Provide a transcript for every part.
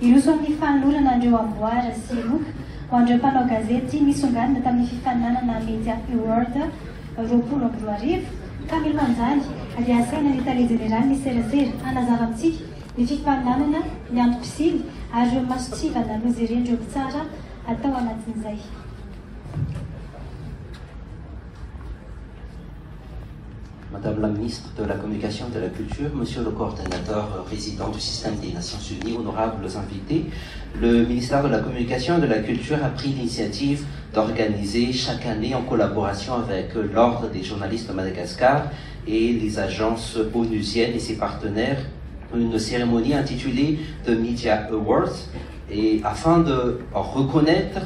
Irosoan'ny fanolorana andreo amboara sy loka ho andreo mpanao gazety misongadina tamin'ny fifaninanana Media Award 20 ka milohan'izany dia asaina ny tale général ny serasera hanazava amintsika ny fifaninanana ny antom-pisily ary ireo masotsivana loza irendreo tsara atao anatin'izay. Madame la ministre de la Communication et de la Culture, Monsieur le coordinateur résident du système des Nations Unies, honorables invités, le ministère de la Communication et de la Culture a pris l'initiative d'organiser chaque année, en collaboration avec l'Ordre des journalistes de Madagascar et les agences onusiennes et ses partenaires, une cérémonie intitulée The Media Awards, et afin de reconnaître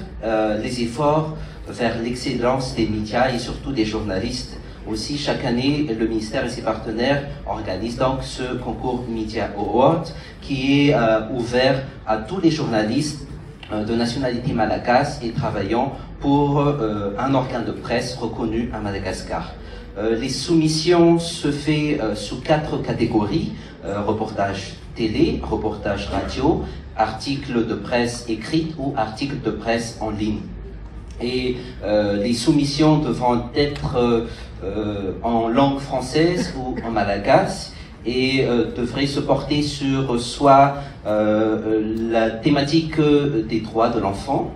les efforts vers l'excellence des médias et surtout des journalistes. Aussi, chaque année, le ministère et ses partenaires organisent donc ce concours Media Award qui est ouvert à tous les journalistes de nationalité malagasy et travaillant pour un organe de presse reconnu à Madagascar. Les soumissions se font sous 4 catégories, reportage télé, reportage radio, articles de presse écrite ou articles de presse en ligne. Et les soumissions devront être en langue française ou en malagasy et devraient se porter sur soit la thématique des droits de l'enfant,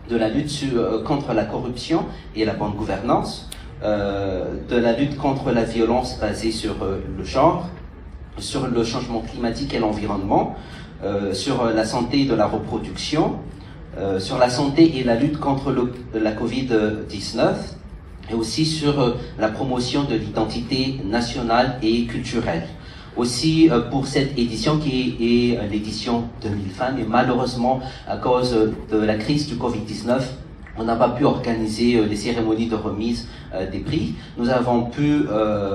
de la lutte contre la corruption et la bonne gouvernance, de la lutte contre la violence basée sur le genre, sur le changement climatique et l'environnement, sur la santé de la reproduction, sur la santé et la lutte contre la Covid-19, et aussi sur la promotion de l'identité nationale et culturelle. Aussi pour cette édition qui est l'édition 2020, mais malheureusement à cause de la crise du Covid-19, on n'a pas pu organiser les cérémonies de remise des prix. Nous avons pu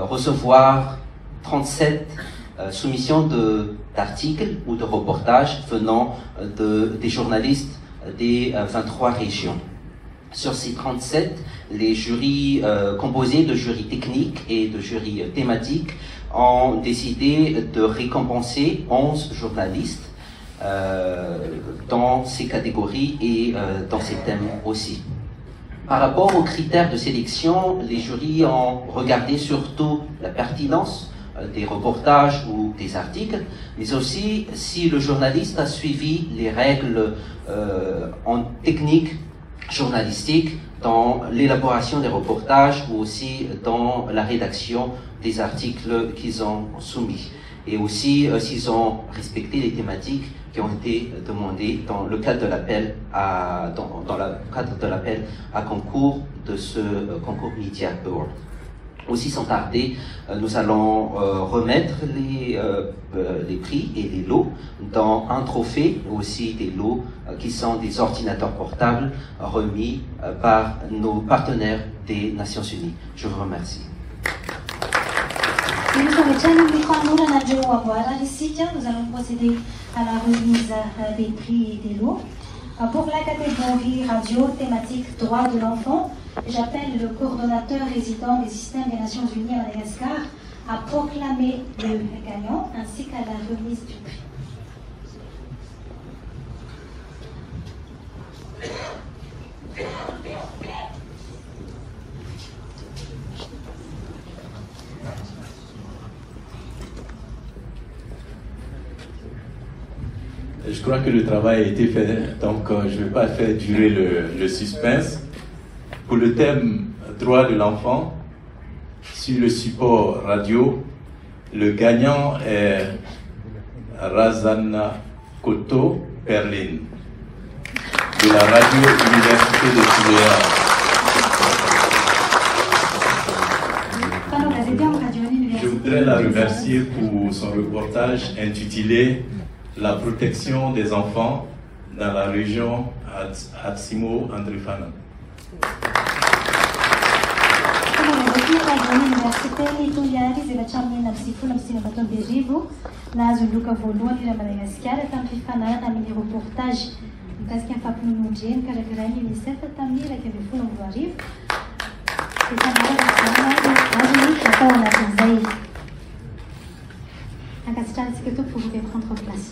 recevoir 37 soumissions d'articles ou de reportages venant des journalistes des 23 régions. Sur ces 37, les jurys composés de jurys techniques et de jurys thématiques ont décidé de récompenser 11 journalistes dans ces catégories et dans ces thèmes aussi. Par rapport aux critères de sélection, les jurys ont regardé surtout la pertinence des reportages ou des articles, mais aussi si le journaliste a suivi les règles en technique journalistique dans l'élaboration des reportages ou aussi dans la rédaction des articles qu'ils ont soumis. Et aussi s'ils ont respecté les thématiques qui ont été demandées dans le cadre de l'appel dans le cadre de l'appel à concours de ce concours Media Award. Aussi sans tarder, nous allons remettre les prix et les lots dans un trophée, aussi des lots qui sont des ordinateurs portables remis par nos partenaires des Nations Unies. Je vous remercie. Nous allons procéder à la remise des prix et des lots. Pour la catégorie radio thématique droits de l'enfant, j'appelle le coordonnateur résident des systèmes des Nations Unies à Madagascar, à proclamer le gagnant ainsi qu'à la remise du prix. Je crois que le travail a été fait, donc je ne vais pas faire durer le suspense. Pour le thème droit de l'enfant, sur le support radio, le gagnant est Razana Koto Perlin, de la radio Université de Tuléar. Je voudrais la remercier pour son reportage intitulé La protection des enfants dans la région Hatsimo Andrifana. Universitaire Tuléar izay hatramin'ny 1995 nahazo loka voalohany ira Madagasikara tamin'ny fifanarana amin'ny reportage mikasika ny fampinonon-dreny karakarain'ny UNICEF tamin'ny 2012. Atao anatin'izay. Ankasitrahantsika eto, vous pouvez prendre place.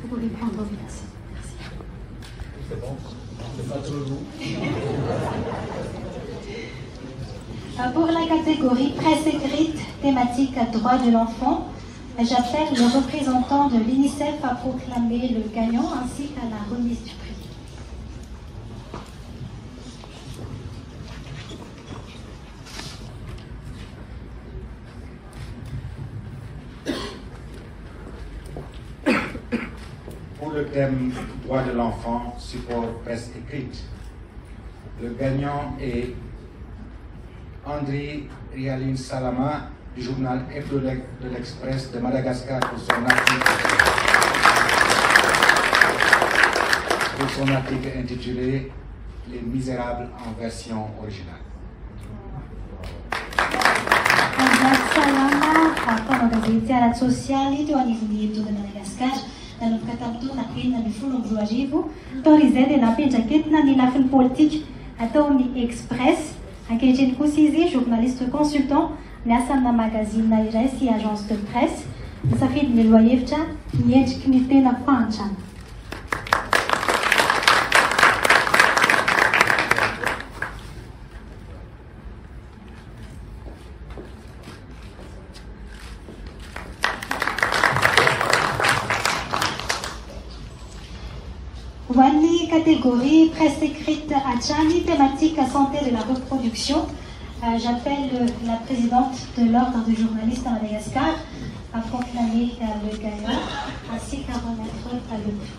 Vous pouvez prendre place. Merci. C'est bon? C'est pas trop lourd. Pour la catégorie presse écrite thématique droit de l'enfant, j'appelle le représentant de l'UNICEF à proclamer le gagnant ainsi qu'à la remise du prix. Pour le thème droit de l'enfant, support presse écrite, le gagnant est Andri Rialine Salama du journal Hebdo de l'Express de Madagascar pour son article intitulé Les Misérables en version originale. Salama mpanao gazety ara-tsosialy teo anivon'ny Hebdo de Madagascar nanomboka tamin'ny taona 2012 taona izay dia napetraketina ny lafin'ny politika ataony Express. Ankehitriny kosa izy journaliste consultant miasa amina magazine iray sy agence de presse nisafidy ny loahevitra niendriky ny tena fantrana. Wani catégorie presse écrite à Tchani, thématique santé de la reproduction. J'appelle la présidente de l'ordre des journalistes à Madagascar à proclamer le gagnant ainsi qu'à remettre le prix.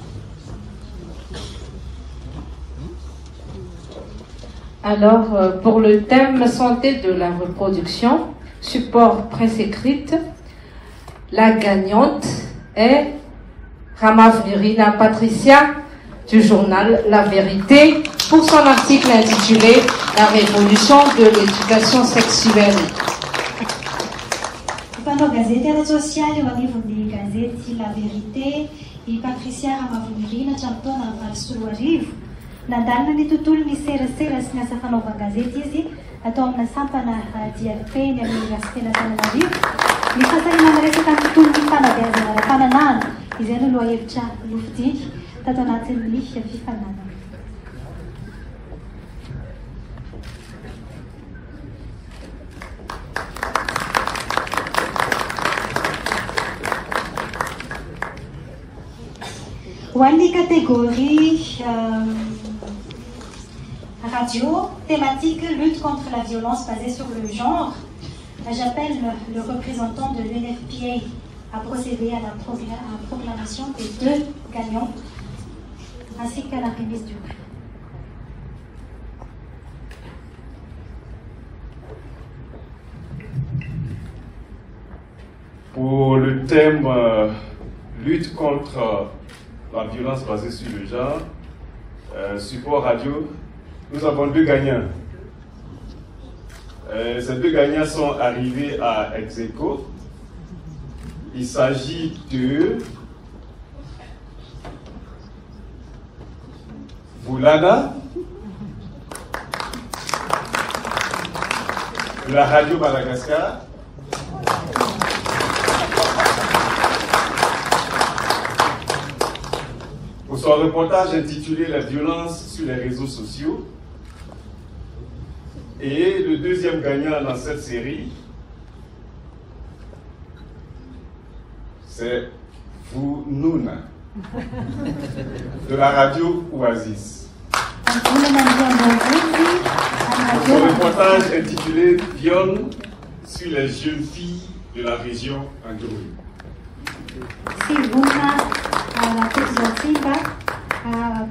Alors, pour le thème santé de la reproduction, support presse écrite, la gagnante est Ramavnirina Patricia du journal La Vérité pour son article intitulé La révolution de l'éducation sexuelle. Mpanao gazety ara-tsosialy eo anivon'ny gazety La Vérité i Patricia Ramavnirina hatramin'ny taona 2024 nandalina ny tontolon'ny serasera sy ny asa fanaovan-gazety izy atao amina sampana diaripeny amin'ny Université n'Antananarivo. Ny fahasalamana resaka ny tontolon'ny fanabeazana ara-pananana izay no lohahevitra nofidiany tato anatin'ny fifanana. Wani catégorie radio, thématique lutte contre la violence basée sur le genre. J'appelle le représentant de l'UNFPA à procéder à la proclamation des 2 gagnants ainsi qu'à la remise du prix. Pour le thème lutte contre la violence basée sur le genre, support radio, nous avons 2 gagnants. Ces deux gagnants sont arrivés à ex-aequo. Il s'agit de Boulana de la radio Madagascar. Pour son reportage intitulé « La violence sur les réseaux sociaux ». Et le deuxième gagnant dans cette série, c'est Vounouna, de la radio Oasis. Son reportage intitulé « Viol sur les jeunes filles de la région Android ».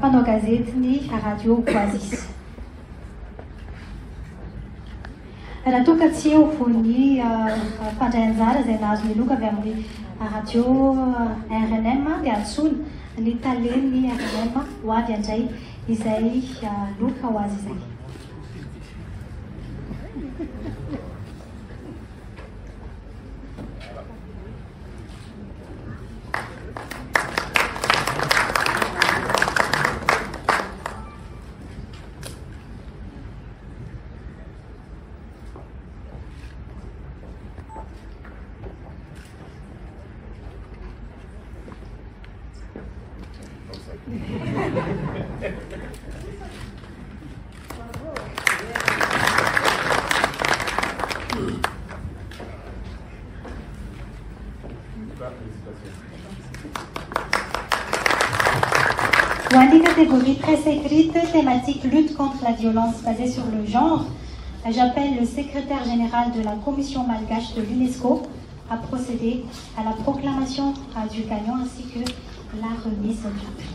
Panao gazetiny radio Oasis. Raha toa ka tsy eo vony fandray anjara izay nahazo ny loka avy amin'ny radio RNM dia antsoina ny taleny RNM ho avy andray izay loka ho azy izay. Dans les catégories presse écrite, thématique lutte contre la violence basée sur le genre, j'appelle le secrétaire général de la commission malgache de l'UNESCO à procéder à la proclamation du gagnant ainsi que la remise du prix.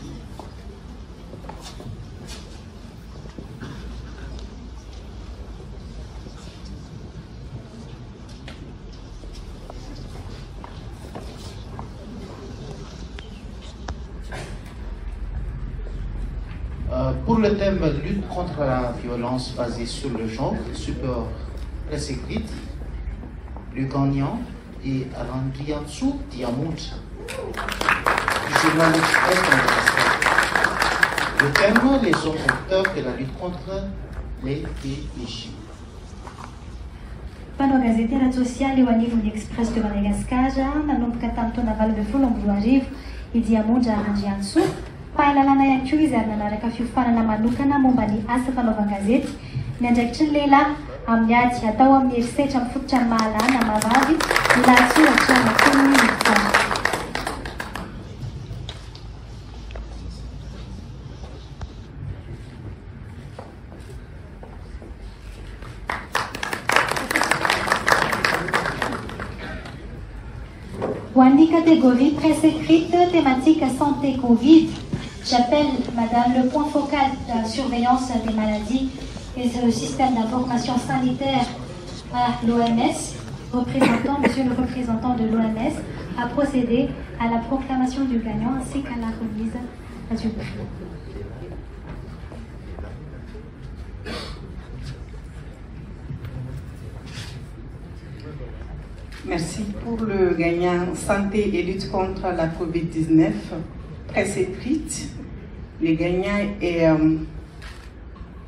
Pour le thème lutte contre la violence basée sur le genre, support presse écrite, le gagnant est Arandriansou Diamond, du journal Express Madagascar. Le thème, les autres acteurs de la lutte contre les PIJ. Panao gazetera sosialy eo anivon'ny Express de Madagascar nanomboka tamin'ny taona 2024 i Diamond Arandriansou. Fahalalana ihany koa izy ary nanaraka fiofanana manokana momba ny asa fanaovan-gazety ny andraikitry ny lehilahy amin'ny ady atao amin'ny herisetra amin'ny fototra ny mahalana mavavy ny lahatsoratra matony ny tsara. Ho an'ny catégorie presse écrite thématique santé Covid, j'appelle Madame le point focal de surveillance des maladies et le système d'information sanitaire à l'OMS, Monsieur le représentant de l'OMS, à procéder à la proclamation du gagnant ainsi qu'à la remise du prix. Merci pour le gagnant santé et lutte contre la COVID-19, presse écrite. Le gagnant est,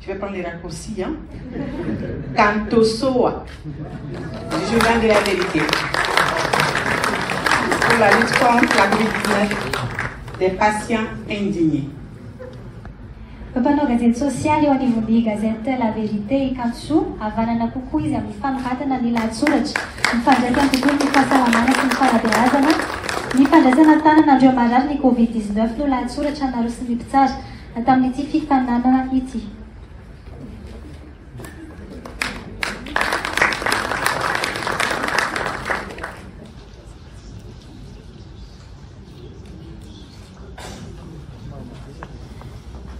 je vais prendre les raccourcis, Kantosoa, du journal de la vérité. Pour la lutte contre la COVID-19 des patients indignés. Panao gazety sosialy eo anivon'ny gazety La Vérité Kantosoa havanana kokoa izy amin'ny fanoratana ny lahatsoratra mifandraikany tokoa ny fahasalamana sy ny fanabeazana ny fandraisana tanana andreo marary ny COVID-19 no lahatsoratra narosin'ny mpitsara tamin'ity fifananana ity.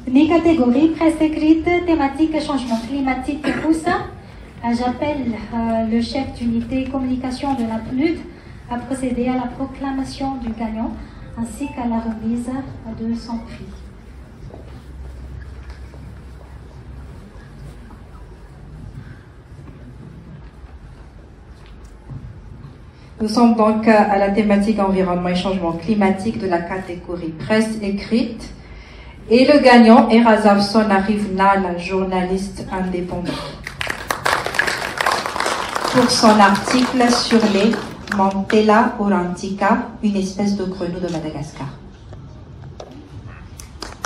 Les catégories presse écrite, thématique changement climatique et tout ça, j'appelle le chef d'unité communication de la PNUD à procéder à la proclamation du gagnant ainsi qu'à la remise de son prix. Nous sommes donc à la thématique environnement et changement climatique de la catégorie presse écrite. Et le gagnant est Razavson Arivnal, journaliste indépendant, pour son article sur les Mantella aurantica, une espèce de grenouille de Madagascar.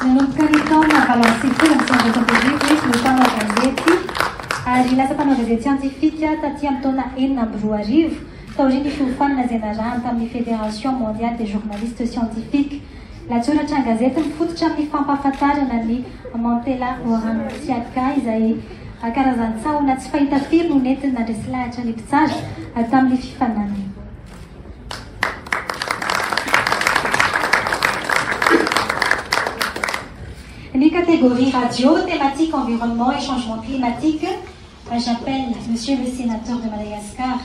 Non capitano balanço non sono contribuiti no pano gazeti ary lasa pano gazety scientifique taty amin'ny taona 4 taoriny fiofanana izay narahana tamin'ny Fédération mondiale des journalistes scientifiques. Latsoratra ny gazety mifototra amin'ny fampahafantarana ny Mantella aurantica izay karazan-tsahona tsy fahita firy no nentina nandresy lahatra ny mpitsara tamin'ny fifananany. Les catégories radio, thématique, environnement et changement climatique. J'appelle Monsieur le sénateur de Madagascar,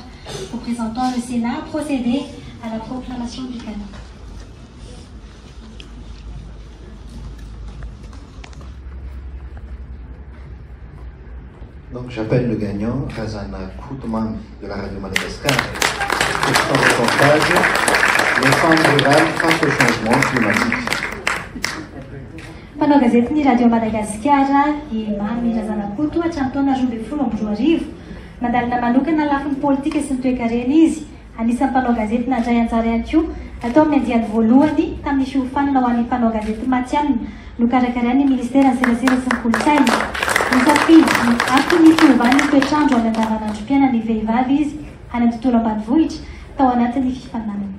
représentant le Sénat, à procéder à la proclamation du canon. Donc j'appelle le gagnant, Razana Koutman de la radio Madagascar, pour son reportage Les femmes rurales face au changement climatique. Panao gazety ny radio Madagasikara i mamy Razana Koto hatramin'ny taona 2012 mandalina manokana lafiny politika sy ny toe-karena izy. Anisan'ny mpanao gazety nandray anjara ihany koa atao amin'ny andiany voalohany tamin'ny fiofanana ho an'ny mpanao gazety Matianina no karakarain'ny ministera ny serasera sy ny kolontsaina. Nisafidy antony fiovany ny toetrandro any andavanandrom-piainan'ny vehivavy izy any amin'ny tontolo ambanivohitra tao anatin'ny fifananana.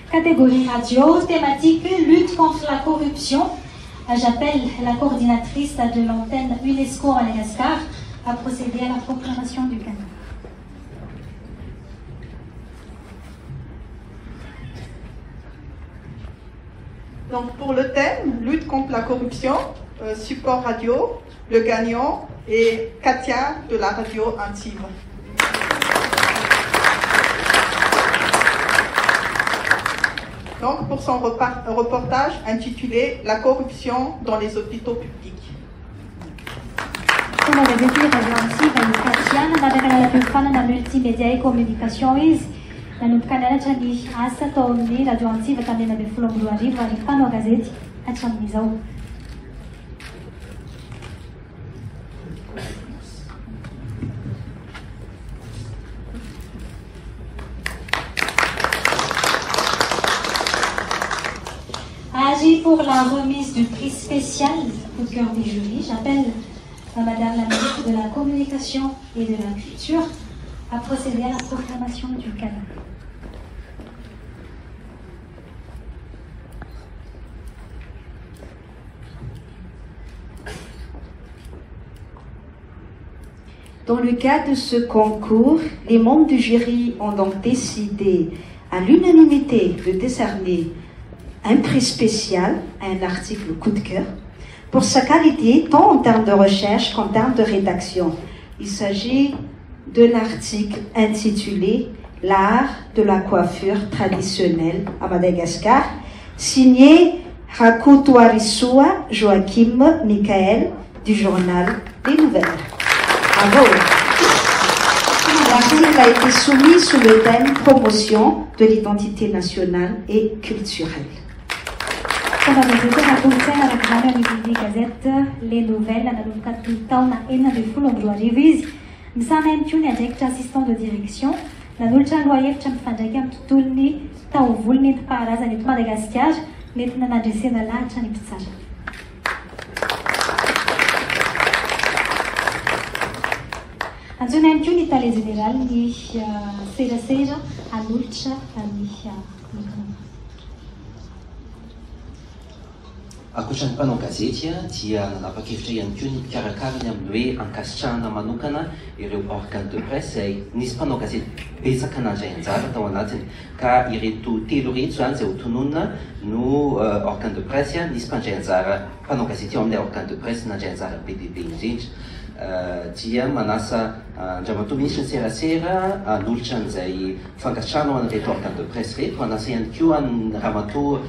Catégorie radio, thématique, lutte contre la corruption. J'appelle la coordinatrice de l'antenne UNESCO à Madagascar à procéder à la proclamation du canon. Donc pour le thème, lutte contre la corruption, support radio, le gagnant est Katia de la radio Antive. Donc pour son reportage intitulé La corruption dans les hôpitaux publics. Como gazety radio Antiva ny Katia nanarakana fihofanana multimédia et communication izy nanomboka nianatra ny asa tao amin'ny radio Antiva tamin'ny 2012 ary mpanao gazety hatramin'izao. Pour la remise du prix spécial au cœur des jurys, j'appelle Madame la ministre de la Communication et de la Culture à procéder à la proclamation du canon. Dans le cadre de ce concours, les membres du jury ont donc décidé à l'unanimité de décerner un prix spécial à un article coup de cœur pour sa qualité tant en termes de recherche qu'en termes de rédaction. Il s'agit de l'article intitulé « L'art de la coiffure traditionnelle à Madagascar » signé Rakotoarisua Joachim Michael du journal Les Nouvelles. Bravo. L'article a été soumis sous le thème « Promotion de l'identité nationale et culturelle ». Fomba gazety nakolotsaina arak'izany amin'ny gazety Les Nouvelles nanomboka taona 2012 izy. Misana ihany koa ny andraikitra assistant de direction nanolotra loha-hevitra mifandray amin'ny tontolon'ny taovolo nentim-paharazana eto Madagasikara nentina nandresena lahatra ny mpitsara. Antsoina ihany koa ny tale général ny serasera hanolotra ny Ankoatran'ny mpanao gazety dia nanapa-kevitra ihany koa ny mpikarakarany amin'ny hoe ankasitrahana manokana ireo organe de presse izay nisy mpanao gazety betsaka nandray anjara tao anatiny ka ireto telo reto zany izay ho tononona no organe de presse nisy mpandray anjara mpanao gazety eo amin'ilay organe de presse nandray anjara be dia be indrindra dia manasa andriamatoa ministra ny serasera hanolotra an'izay fangatrano ho an'ireto organe de presse reto, manasa ihany koa ny ramatoa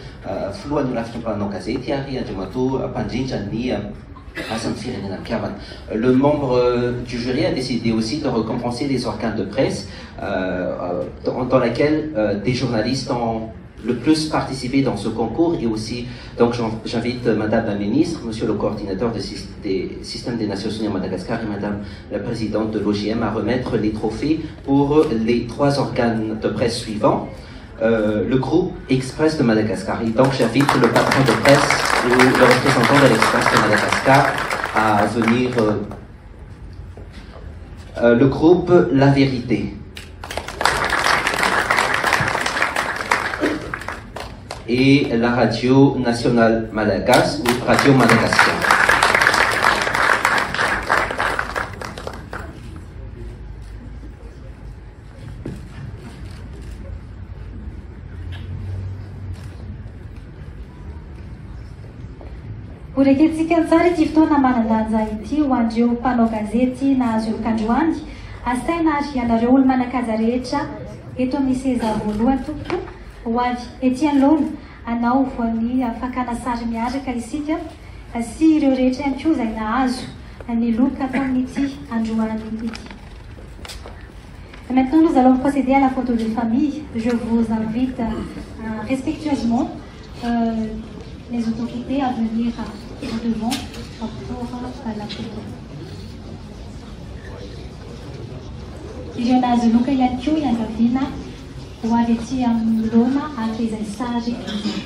filohan'ny lafitra mpanao gazety ary andriamatoa mpandrindra ny Le membre du jury a décidé aussi de récompenser les organes de presse dans lesquels des journalistes ont le plus participé dans ce concours, et aussi, donc j'invite Madame la Ministre, Monsieur le coordinateur des systèmes des Nations Unies à Madagascar et Madame la Présidente de l'OGM à remettre les trophées pour les 3 organes de presse suivants. Le groupe Express de Madagascar. Et donc j'invite le patron de presse ou le représentant de l'Express de Madagascar à venir. Le groupe La Vérité. Et la radio nationale Madagascar ou Radio Madagascar. Vorekentsika tsara ity fotoana manan-danja ity ho andreo mpanao gazety nahazo lokandroany, asaina ary ianareo olo manan-kaja rehetra eto amin'ny seza voalohany tompoko ho avy ety anoloana anao voan'ny fakana sary miaraka isika sy ireo rehetra ihany koa izay nahazo ny loka tamin'ity androany ity. Maintenant, nous allons procéder à la photo de famille. Je vous invite respectueusement les autorités à venir devant pour la photo. Ireo nahazo loka ihany koa iangaviana ho avy ety anoloana araka izay sary izay.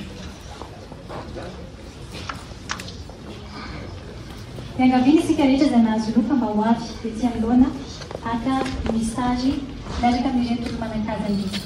Iangaviana isika rehetra izay nahazo loka mba ho avy ety anoloana araka ny sary miaraka amin'ireny tokomanan-kaza izy.